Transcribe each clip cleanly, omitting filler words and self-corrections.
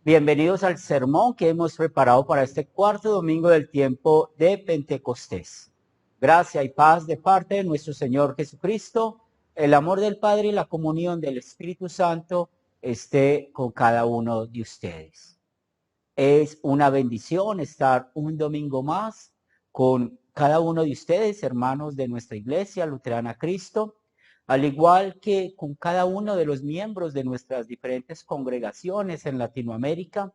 Bienvenidos al sermón que hemos preparado para este cuarto domingo del tiempo de Pentecostés. Gracia y paz de parte de nuestro Señor Jesucristo, el amor del Padre y la comunión del Espíritu Santo esté con cada uno de ustedes. Es una bendición estar un domingo más con cada uno de ustedes, hermanos de nuestra Iglesia Luterana Cristo, al igual que con cada uno de los miembros de nuestras diferentes congregaciones en Latinoamérica,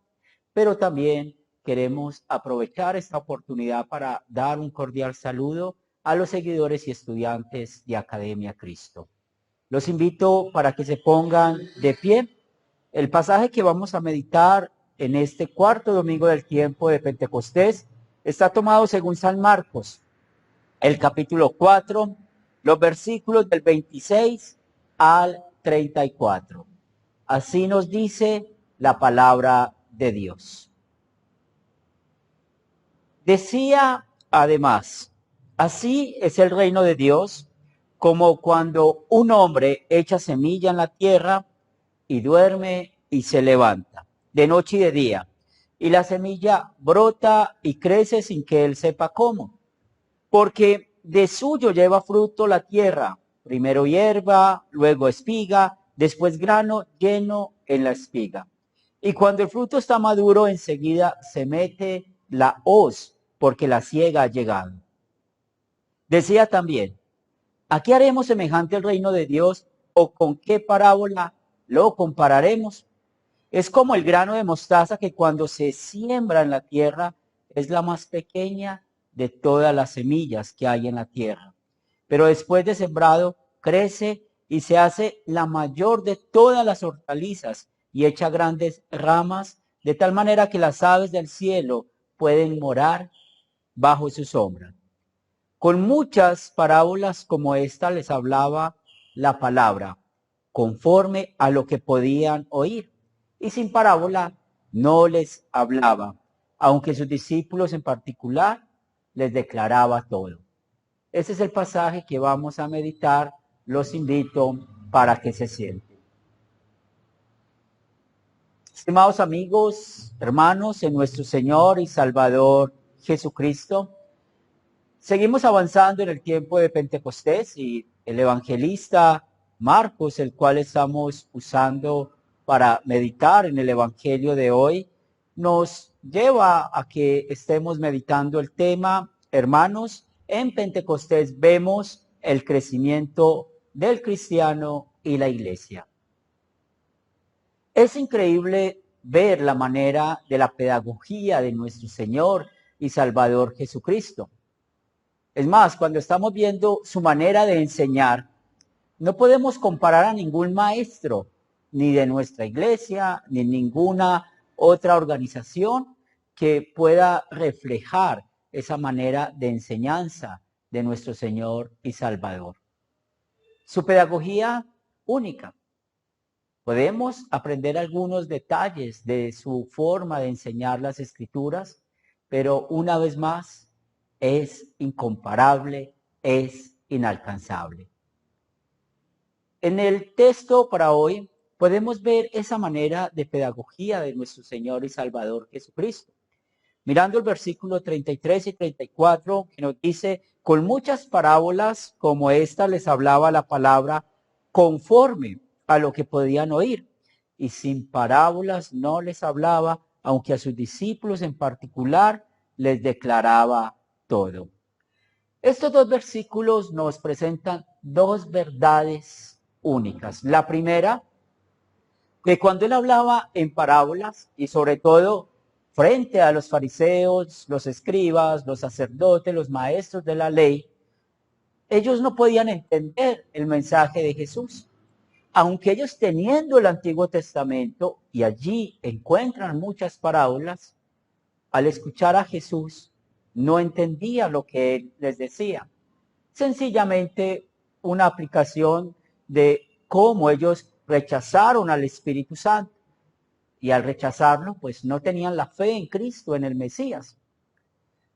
pero también queremos aprovechar esta oportunidad para dar un cordial saludo a los seguidores y estudiantes de Academia Cristo. Los invito para que se pongan de pie. El pasaje que vamos a meditar en este cuarto domingo del tiempo de Pentecostés está tomado según San Marcos, el capítulo 4, los versículos del 26 al 34. Así nos dice la palabra de Dios. Decía además, así es el reino de Dios, como cuando un hombre echa semilla en la tierra y duerme y se levanta, de noche y de día, y la semilla brota y crece sin que él sepa cómo, porque de suyo lleva fruto la tierra, primero hierba, luego espiga, después grano lleno en la espiga. Y cuando el fruto está maduro, enseguida se mete la hoz, porque la siega ha llegado. Decía también, ¿a qué haremos semejante el reino de Dios o con qué parábola lo compararemos? Es como el grano de mostaza que cuando se siembra en la tierra es la más pequeña de todas las semillas que hay en la tierra. Pero después de sembrado crece y se hace la mayor de todas las hortalizas y echa grandes ramas de tal manera que las aves del cielo pueden morar bajo su sombra. Con muchas parábolas como esta les hablaba la palabra, conforme a lo que podían oír. Y sin parábola no les hablaba, aunque sus discípulos en particular les declaraba todo. Ese es el pasaje que vamos a meditar. Los invito para que se sienten. Estimados amigos, hermanos, en nuestro Señor y Salvador Jesucristo, seguimos avanzando en el tiempo de Pentecostés y el evangelista Marcos, el cual estamos usando para meditar en el evangelio de hoy, nos lleva a que estemos meditando el tema, hermanos, en Pentecostés vemos el crecimiento del cristiano y la iglesia. Es increíble ver la manera de la pedagogía de nuestro Señor y Salvador Jesucristo. Es más, cuando estamos viendo su manera de enseñar, no podemos comparar a ningún maestro, ni de nuestra iglesia, ni ninguna otra organización que pueda reflejar esa manera de enseñanza de nuestro Señor y Salvador. Su pedagogía única. Podemos aprender algunos detalles de su forma de enseñar las escrituras, pero una vez más es incomparable, es inalcanzable. En el texto para hoy podemos ver esa manera de pedagogía de nuestro Señor y Salvador Jesucristo. Mirando el versículo 33 y 34, que nos dice, con muchas parábolas como esta les hablaba la palabra conforme a lo que podían oír, y sin parábolas no les hablaba, aunque a sus discípulos en particular les declaraba todo. Estos dos versículos nos presentan dos verdades únicas. La primera, que cuando él hablaba en parábolas y sobre todo frente a los fariseos, los escribas, los sacerdotes, los maestros de la ley, ellos no podían entender el mensaje de Jesús. Aunque ellos teniendo el Antiguo Testamento y allí encuentran muchas parábolas, al escuchar a Jesús no entendía lo que él les decía. Sencillamente una aplicación de cómo ellos rechazaron al Espíritu Santo. Y al rechazarlo, pues no tenían la fe en Cristo, en el Mesías.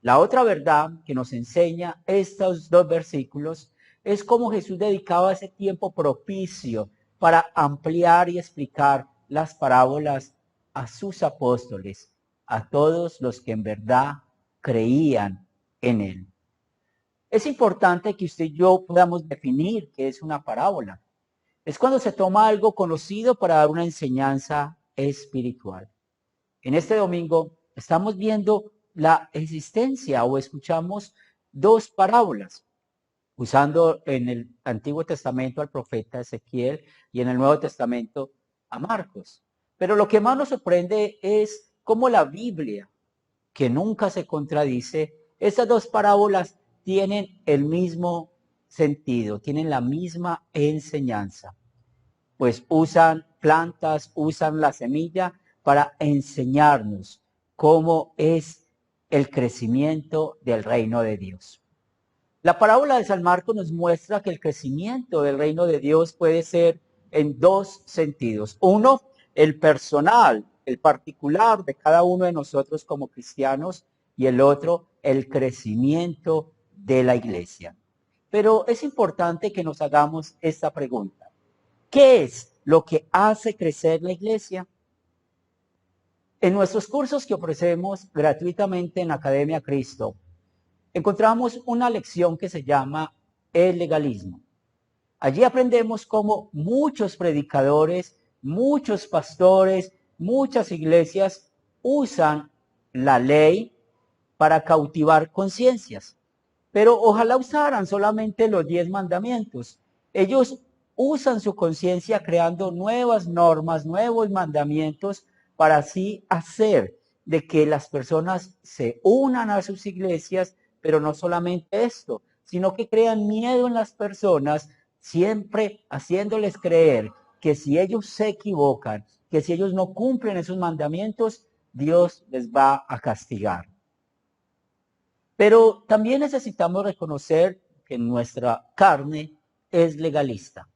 La otra verdad que nos enseña estos dos versículos es cómo Jesús dedicaba ese tiempo propicio para ampliar y explicar las parábolas a sus apóstoles, a todos los que en verdad creían en él. Es importante que usted y yo podamos definir qué es una parábola. Es cuando se toma algo conocido para dar una enseñanza espiritual. En este domingo estamos viendo la existencia o escuchamos dos parábolas, usando en el Antiguo Testamento al profeta Ezequiel y en el Nuevo Testamento a Marcos. Pero lo que más nos sorprende es cómo la Biblia, que nunca se contradice, estas dos parábolas tienen el mismo sentido, tienen la misma enseñanza. Pues usan plantas, usan la semilla para enseñarnos cómo es el crecimiento del reino de Dios. La parábola de San Marcos nos muestra que el crecimiento del reino de Dios puede ser en dos sentidos. Uno, el personal, el particular de cada uno de nosotros como cristianos, y el otro, el crecimiento de la iglesia. Pero es importante que nos hagamos esta pregunta. ¿Qué es lo que hace crecer la iglesia? En nuestros cursos que ofrecemos gratuitamente en Academia Cristo, encontramos una lección que se llama el legalismo. Allí aprendemos cómo muchos predicadores, muchos pastores, muchas iglesias usan la ley para cautivar conciencias. Pero ojalá usaran solamente los 10 mandamientos. Ellos usan su conciencia creando nuevas normas, nuevos mandamientos para así hacer de que las personas se unan a sus iglesias, pero no solamente esto, sino que crean miedo en las personas, siempre haciéndoles creer que si ellos se equivocan, que si ellos no cumplen esos mandamientos, Dios les va a castigar. Pero también necesitamos reconocer que nuestra carne es legalista.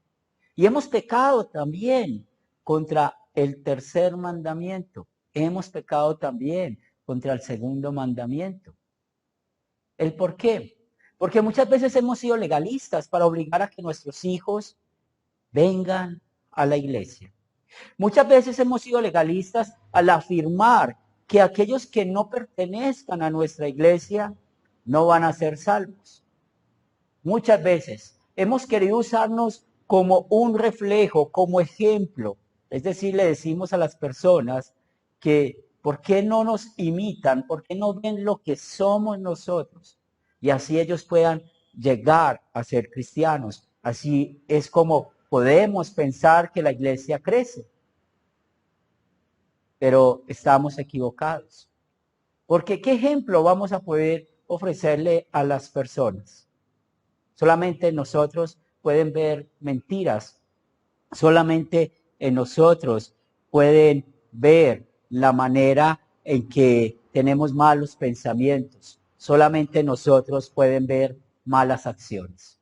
Y hemos pecado también contra el tercer mandamiento. Hemos pecado también contra el segundo mandamiento. ¿El por qué? Porque muchas veces hemos sido legalistas para obligar a que nuestros hijos vengan a la iglesia. Muchas veces hemos sido legalistas al afirmar que aquellos que no pertenezcan a nuestra iglesia no van a ser salvos. Muchas veces hemos querido usarnos como un reflejo, como ejemplo. Es decir, le decimos a las personas que ¿por qué no nos imitan? ¿Por qué no ven lo que somos nosotros? Y así ellos puedan llegar a ser cristianos. Así es como podemos pensar que la iglesia crece. Pero estamos equivocados. Porque ¿qué ejemplo vamos a poder ofrecerle a las personas? Solamente nosotros pueden ver mentiras. Solamente en nosotros pueden ver la manera en que tenemos malos pensamientos. Solamente nosotros pueden ver malas acciones.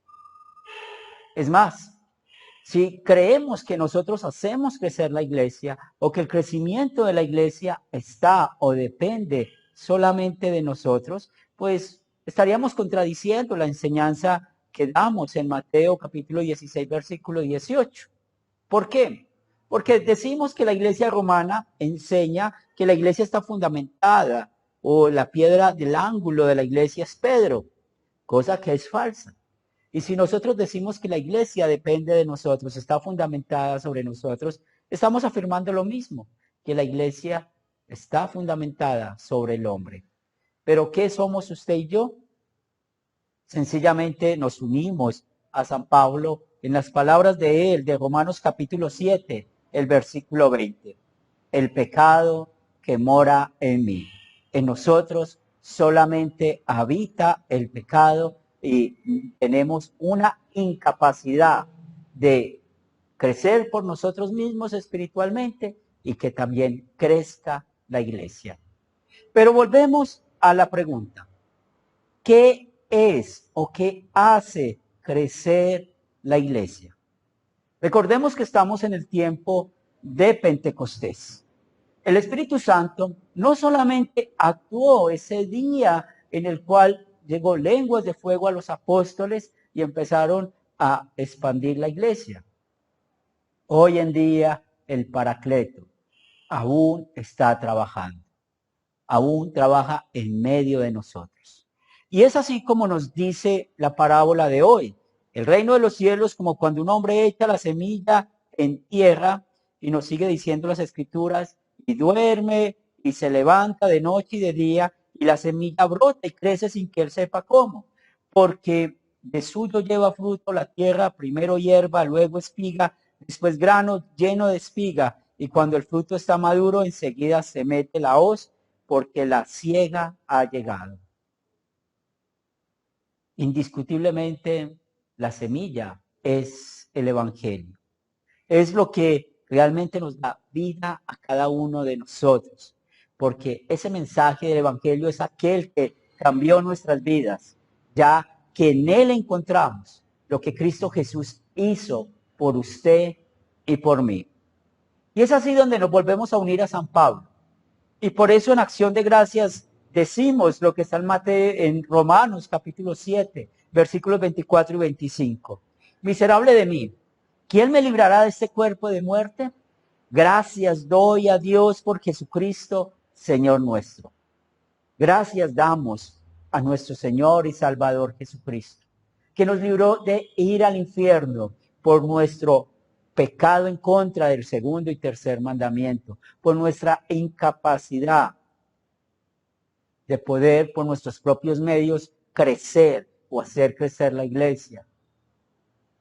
Es más, si creemos que nosotros hacemos crecer la iglesia o que el crecimiento de la iglesia está o depende solamente de nosotros, pues estaríamos contradiciendo la enseñanza que damos en Mateo capítulo 16, versículo 18. ¿Por qué? Porque decimos que la iglesia romana enseña que la iglesia está fundamentada o la piedra del ángulo de la iglesia es Pedro, cosa que es falsa. Y si nosotros decimos que la iglesia depende de nosotros, está fundamentada sobre nosotros, estamos afirmando lo mismo, que la iglesia está fundamentada sobre el hombre. ¿Pero qué somos usted y yo? Sencillamente nos unimos a San Pablo en las palabras de él, de Romanos capítulo 7, el versículo 20. El pecado que mora en mí. En nosotros solamente habita el pecado y tenemos una incapacidad de crecer por nosotros mismos espiritualmente y que también crezca la iglesia. Pero volvemos a la pregunta. ¿Qué es o qué hace crecer la iglesia? Recordemos que estamos en el tiempo de Pentecostés. El Espíritu Santo no solamente actuó ese día en el cual llegó lenguas de fuego a los apóstoles y empezaron a expandir la iglesia. Hoy en día el Paracleto, aún está trabajando, aún trabaja en medio de nosotros. Y es así como nos dice la parábola de hoy. El reino de los cielos, como cuando un hombre echa la semilla en tierra, y nos sigue diciendo las escrituras, y duerme y se levanta de noche y de día, y la semilla brota y crece sin que él sepa cómo, porque de suyo lleva fruto la tierra, primero hierba, luego espiga, después grano lleno de espiga, y cuando el fruto está maduro, enseguida se mete la hoz, porque la siega ha llegado. Indiscutiblemente, la semilla es el Evangelio. Es lo que realmente nos da vida a cada uno de nosotros, porque ese mensaje del Evangelio es aquel que cambió nuestras vidas, ya que en él encontramos lo que Cristo Jesús hizo por usted y por mí. Y es así donde nos volvemos a unir a San Pablo. Y por eso en acción de gracias decimos lo que está en en Romanos capítulo 7, versículos 24 y 25. Miserable de mí, ¿quién me librará de este cuerpo de muerte? Gracias doy a Dios por Jesucristo, Señor nuestro. Gracias damos a nuestro Señor y Salvador Jesucristo, que nos libró de ir al infierno por nuestro pecado en contra del segundo y tercer mandamiento, por nuestra incapacidad de poder por nuestros propios medios crecer o hacer crecer la iglesia.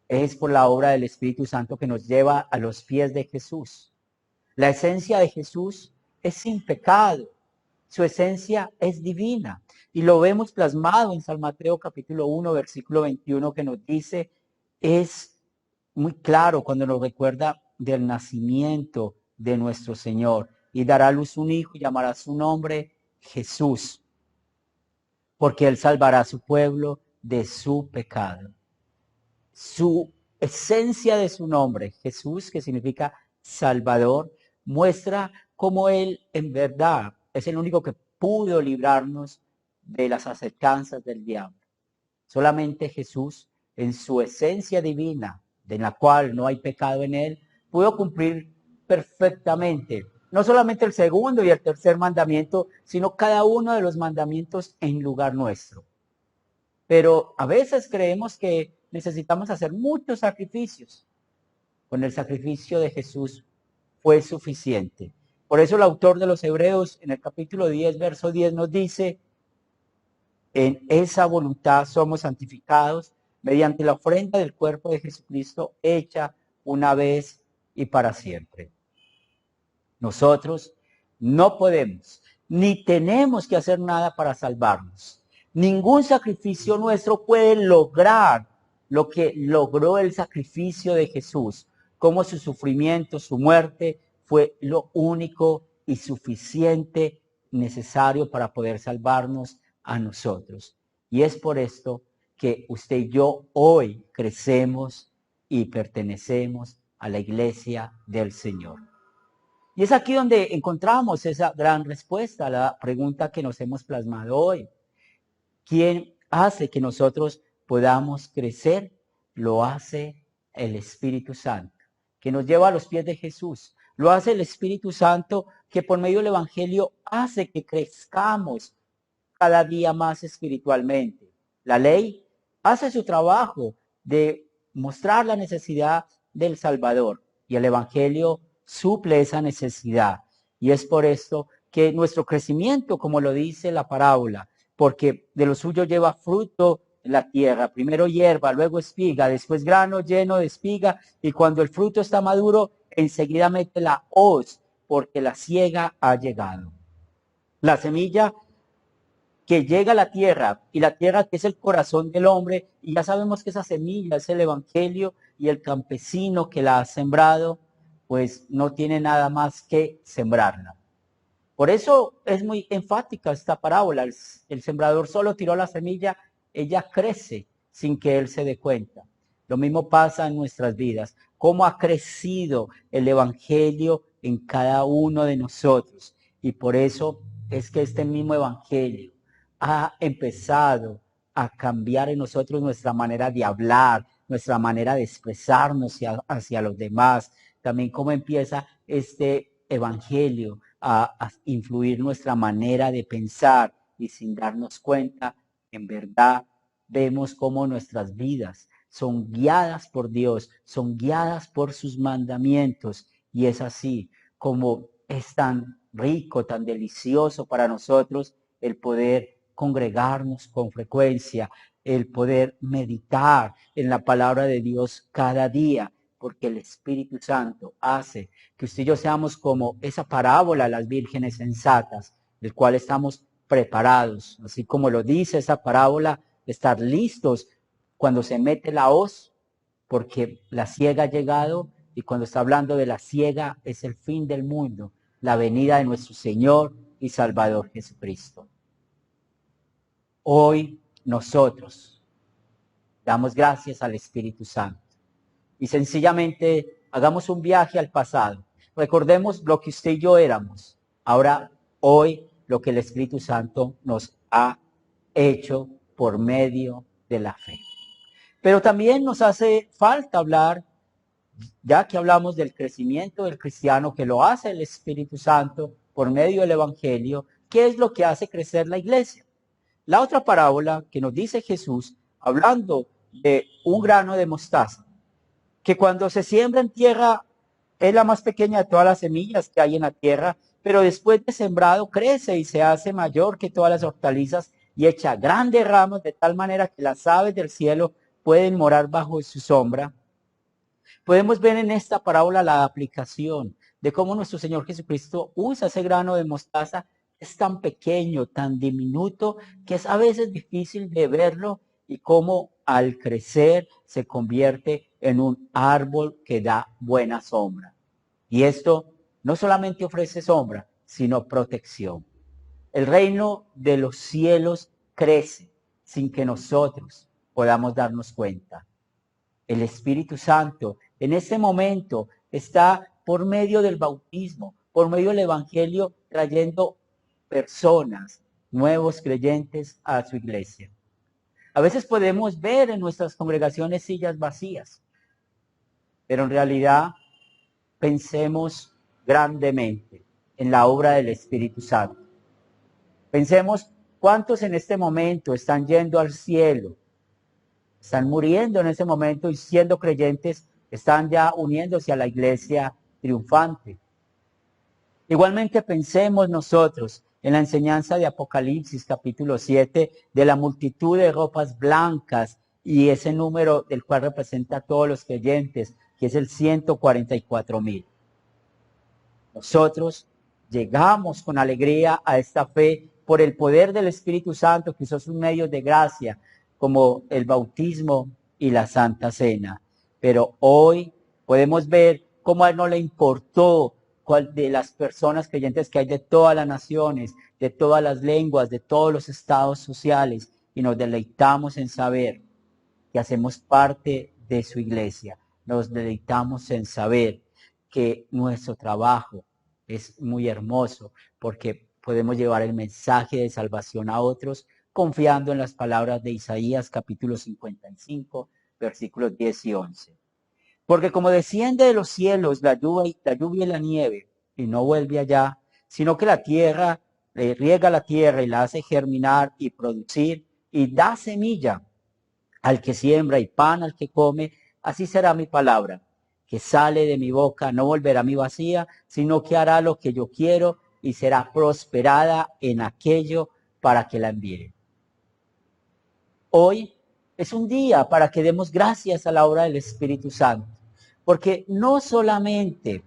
Es por la obra del Espíritu Santo que nos lleva a los pies de Jesús. La esencia de Jesús es sin pecado. Su esencia es divina. Y lo vemos plasmado en San Mateo capítulo 1, versículo 21, que nos dice, es muy claro cuando nos recuerda del nacimiento de nuestro Señor. Y dará a luz un hijo y llamará su nombre Jesús, porque él salvará a su pueblo de su pecado. Su esencia de su nombre, Jesús, que significa Salvador, muestra cómo él en verdad es el único que pudo librarnos de las acechanzas del diablo. Solamente Jesús, en su esencia divina, de la cual no hay pecado en él, pudo cumplir perfectamente no solamente el segundo y el tercer mandamiento, sino cada uno de los mandamientos en lugar nuestro. Pero a veces creemos que necesitamos hacer muchos sacrificios. Con el sacrificio de Jesús fue suficiente. Por eso el autor de los Hebreos en el capítulo 10, verso 10 nos dice, en esa voluntad somos santificados mediante la ofrenda del cuerpo de Jesucristo hecha una vez y para siempre. Nosotros no podemos ni tenemos que hacer nada para salvarnos. Ningún sacrificio nuestro puede lograr lo que logró el sacrificio de Jesús, como su sufrimiento, su muerte fue lo único y suficiente necesario para poder salvarnos a nosotros. Y es por esto que usted y yo hoy crecemos y pertenecemos a la iglesia del Señor. Y es aquí donde encontramos esa gran respuesta a la pregunta que nos hemos plasmado hoy. ¿Quién hace que nosotros podamos crecer? Lo hace el Espíritu Santo, que nos lleva a los pies de Jesús. Lo hace el Espíritu Santo, que por medio del Evangelio hace que crezcamos cada día más espiritualmente. La ley hace su trabajo de mostrar la necesidad del Salvador y el Evangelio suple esa necesidad. Y es por esto que nuestro crecimiento, como lo dice la parábola, porque de lo suyo lleva fruto la tierra, primero hierba, luego espiga, después grano lleno de espiga, y cuando el fruto está maduro, enseguida mete la hoz, porque la siega ha llegado. La semilla que llega a la tierra, y la tierra que es el corazón del hombre, y ya sabemos que esa semilla es el Evangelio, y el campesino que la ha sembrado, pues no tiene nada más que sembrarla. Por eso es muy enfática esta parábola. El sembrador solo tiró la semilla, ella crece sin que él se dé cuenta. Lo mismo pasa en nuestras vidas. Cómo ha crecido el Evangelio en cada uno de nosotros. Y por eso es que este mismo Evangelio ha empezado a cambiar en nosotros nuestra manera de hablar, nuestra manera de expresarnos hacia los demás. También cómo empieza este evangelio a influir nuestra manera de pensar y sin darnos cuenta, en verdad vemos cómo nuestras vidas son guiadas por Dios, son guiadas por sus mandamientos y es así como es tan rico, tan delicioso para nosotros el poder congregarnos con frecuencia, el poder meditar en la palabra de Dios cada día, porque el Espíritu Santo hace que usted y yo seamos como esa parábola, las vírgenes sensatas, del cual estamos preparados, así como lo dice esa parábola, estar listos cuando se mete la hoz, porque la siega ha llegado, y cuando está hablando de la siega es el fin del mundo, la venida de nuestro Señor y Salvador Jesucristo. Hoy nosotros damos gracias al Espíritu Santo y sencillamente hagamos un viaje al pasado. Recordemos lo que usted y yo éramos. Ahora, hoy, lo que el Espíritu Santo nos ha hecho por medio de la fe. Pero también nos hace falta hablar, ya que hablamos del crecimiento del cristiano, que lo hace el Espíritu Santo por medio del Evangelio, ¿qué es lo que hace crecer la iglesia? La otra parábola que nos dice Jesús, hablando de un grano de mostaza, que cuando se siembra en tierra es la más pequeña de todas las semillas que hay en la tierra, pero después de sembrado crece y se hace mayor que todas las hortalizas y echa grandes ramos de tal manera que las aves del cielo pueden morar bajo su sombra. Podemos ver en esta parábola la aplicación de cómo nuestro Señor Jesucristo usa ese grano de mostaza. Es tan pequeño, tan diminuto, que es a veces difícil de verlo y cómo al crecer se convierte en un árbol que da buena sombra. Y esto no solamente ofrece sombra, sino protección. El reino de los cielos crece sin que nosotros podamos darnos cuenta. El Espíritu Santo en ese momento está por medio del bautismo, por medio del Evangelio, trayendo personas, nuevos creyentes a su iglesia. A veces podemos ver en nuestras congregaciones sillas vacías, pero en realidad pensemos grandemente en la obra del Espíritu Santo. Pensemos cuántos en este momento están yendo al cielo, están muriendo en ese momento y siendo creyentes, están ya uniéndose a la iglesia triunfante. Igualmente pensemos nosotros en la enseñanza de Apocalipsis capítulo 7 de la multitud de ropas blancas y ese número del cual representa a todos los creyentes, que es el 144,000. Nosotros llegamos con alegría a esta fe por el poder del Espíritu Santo que usó sus medios de gracia, como el bautismo y la Santa Cena. Pero hoy podemos ver cómo a él no le importó cuál de las personas creyentes que hay de todas las naciones, de todas las lenguas, de todos los estados sociales, y nos deleitamos en saber que hacemos parte de su iglesia. Nos deleitamos en saber que nuestro trabajo es muy hermoso porque podemos llevar el mensaje de salvación a otros confiando en las palabras de Isaías capítulo 55, versículos 10 y 11. Porque como desciende de los cielos la lluvia y la nieve, y no vuelve allá, sino que la tierra, riega la tierra y la hace germinar y producir, y da semilla al que siembra y pan al que come, así será mi palabra, que sale de mi boca, no volverá a mí vacía, sino que hará lo que yo quiero y será prosperada en aquello para que la envíe. Hoy es un día para que demos gracias a la obra del Espíritu Santo, porque no solamente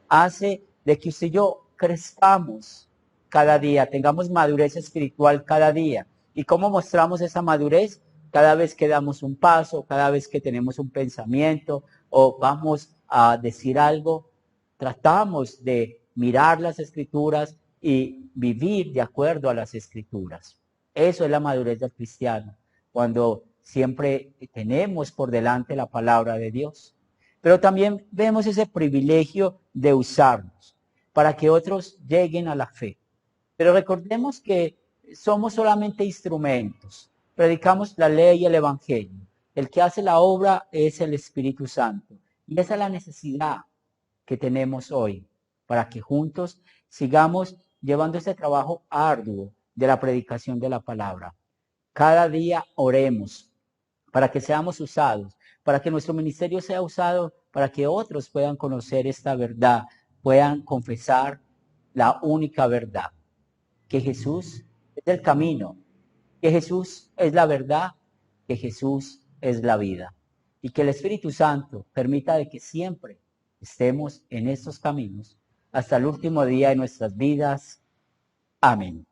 hace de que usted y yo crezcamos cada día, tengamos madurez espiritual cada día. ¿Y cómo mostramos esa madurez? Cada vez que damos un paso, cada vez que tenemos un pensamiento o vamos a decir algo, tratamos de mirar las Escrituras y vivir de acuerdo a las Escrituras. Eso es la madurez del cristiano, cuando siempre tenemos por delante la palabra de Dios. Pero también vemos ese privilegio de usarnos para que otros lleguen a la fe. Pero recordemos que somos solamente instrumentos. Predicamos la ley y el evangelio. El que hace la obra es el Espíritu Santo. Y esa es la necesidad que tenemos hoy para que juntos sigamos llevando este trabajo arduo de la predicación de la palabra. Cada día oremos para que seamos usados, para que nuestro ministerio sea usado, para que otros puedan conocer esta verdad, puedan confesar la única verdad, que Jesús es el camino, que Jesús es la verdad, que Jesús es la vida. Y que el Espíritu Santo permita de que siempre estemos en estos caminos hasta el último día de nuestras vidas. Amén.